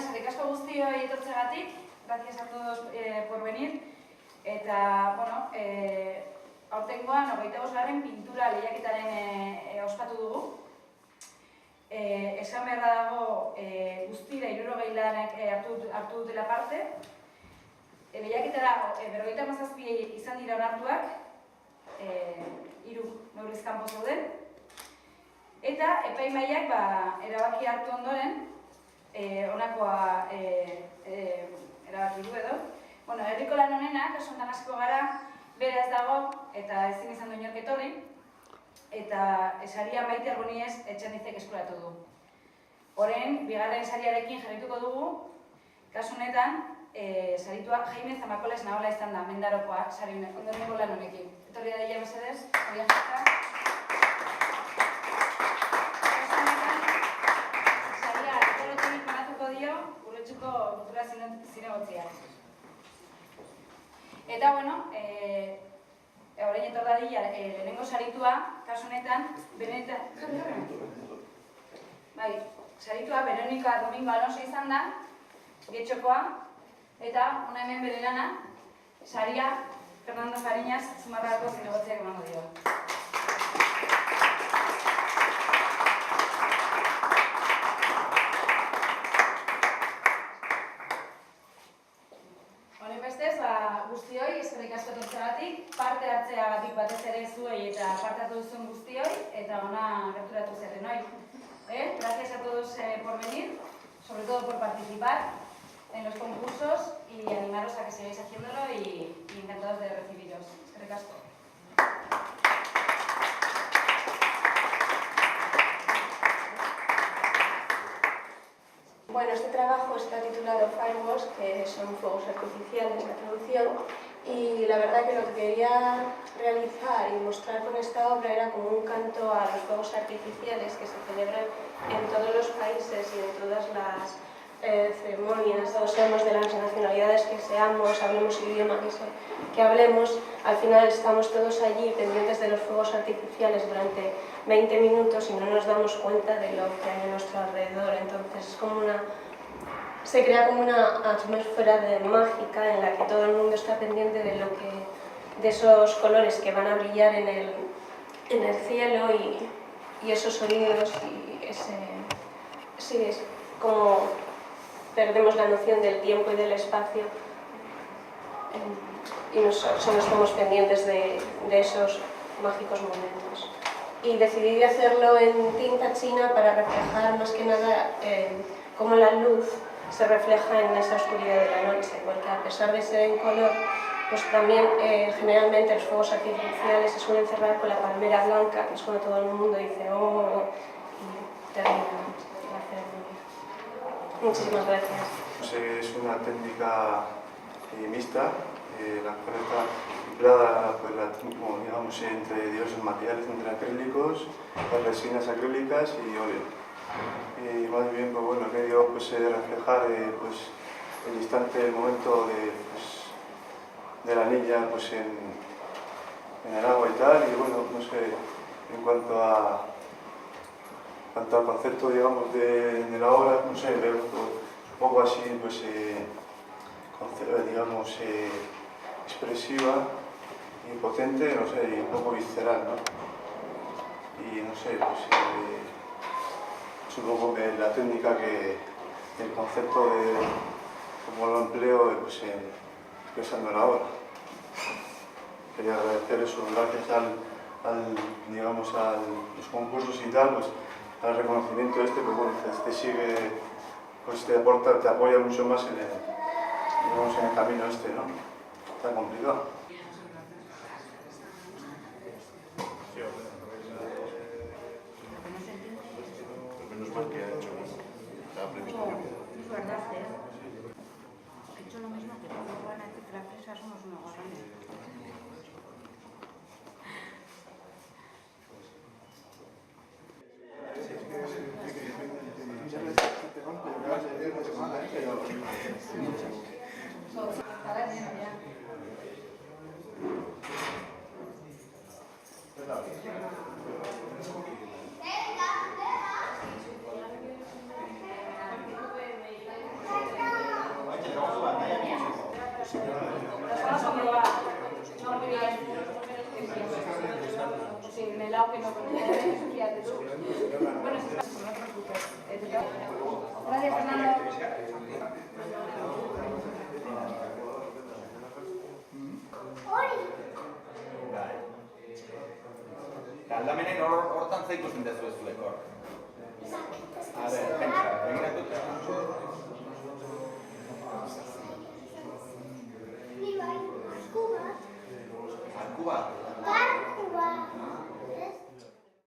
eskerrik asko guztioi etortzegatik, gracias a todos por venir. Eta, bueno, aurtengoan 25. pintura lehiaketaren ospatu dugu. Esan beharra dago guztira 60 lanak hartu dutela parte. Lehiaketara 57 izan dira onartuak, 3 neurriz kanpo zeuden. Eta epaimahaiak erabaki hartu ondoren, honakoa erabaki du edo. Bueno, herriko lan honenak, kasu honetan hasiko gara, bera ez dago eta ezin izan du inork etorri. Eta saria Maite Arboniez Etxanizek eskuratu du. Orain, bigarren sariarekin jarrituko dugu, kasu honetan, saritua Jaime Zamakoles Naola izan da, Mendarokoa, sari ondorengo lan honekin. Etorri da ia mesedez, hori jarrita. Saria, ekolotenik manatuko dio, Urretxuko kultura zinegotzia. Eta, bueno, orain etor dadila, lehenengo saritua, kasu honetan, saritua Veronika Domingo Alonso izan da, Getxokoa, eta hona hemen bere lana, saria Fernando Fariñas Zumarragako zinegotziak emango dio. Guztioi, eskerrik asko etortzeagatik, parte hartzeagatik batez ere zuei eta parte hartu duzuen guztioi, eta ona gerturatu zerren hoi. Gracias a todos por venir, sobre todo por participar en los concursos y animaros a que sigáis haciéndolo y encantados de recibiros. Eskerrik asko. Bueno, este trabajo está titulado Fireworks, que son fuegos artificiales, la traducción, y la verdad que lo que quería realizar y mostrar con esta obra era como un canto a los fuegos artificiales que se celebran en todos los países y en todas las ceremonias, todos seamos de las nacionalidades que seamos, hablemos el idioma que hablemos, al final estamos todos allí pendientes de los fuegos artificiales durante 20 minutos y no nos damos cuenta de lo que hay a nuestro alrededor. Entonces es como se crea como una atmósfera mágica en la que todo el mundo está pendiente de esos colores que van a brillar en el cielo y esos sonidos y sí, es como perdemos la noción del tiempo y del espacio y solo estamos pendientes de esos mágicos momentos. Y decidí hacerlo en tinta china para reflejar más que nada cómo la luz se refleja en esa oscuridad de la noche, porque a pesar de ser en color, pues también generalmente los fuegos artificiales se suelen cerrar con la palmera blanca, que es cuando todo el mundo dice ¡oh! Y termina la ceremonia. Muchísimas gracias. Es una técnica mixta, la cual está empleada como, digamos, entre diversos materiales, entre acrílicos, las resinas acrílicas y óleo. Y más bien, pues bueno, he querido reflejar el instante, el momento de la niña en el agua y tal, y bueno, no sé, en cuanto al concepto, digamos, de la obra, no sé, veo un poco así, digamos, expresiva y potente, no sé, y un poco visceral, ¿no? Y no sé, supongo que la técnica el concepto de cómo lo empleo, expresando la obra. Quería agradecer eso, gracias digamos, a los concursos y tal, al reconocimiento que bueno, te sigue, te apoya mucho más en el camino ¿no? Tan complicado. Menos mal que ha hecho la previsión. Es verdad, he hecho lo mismo que cuando van a decir que la prensa somos unos gorrones. cuidado que no fíjate tú. Bueno, si estás, no te preocupes. Gracias, Fernando. Aldamenen hortan zeiko zintezu ez zuek hor. A ver, pentsa, begiratu. Arku bat?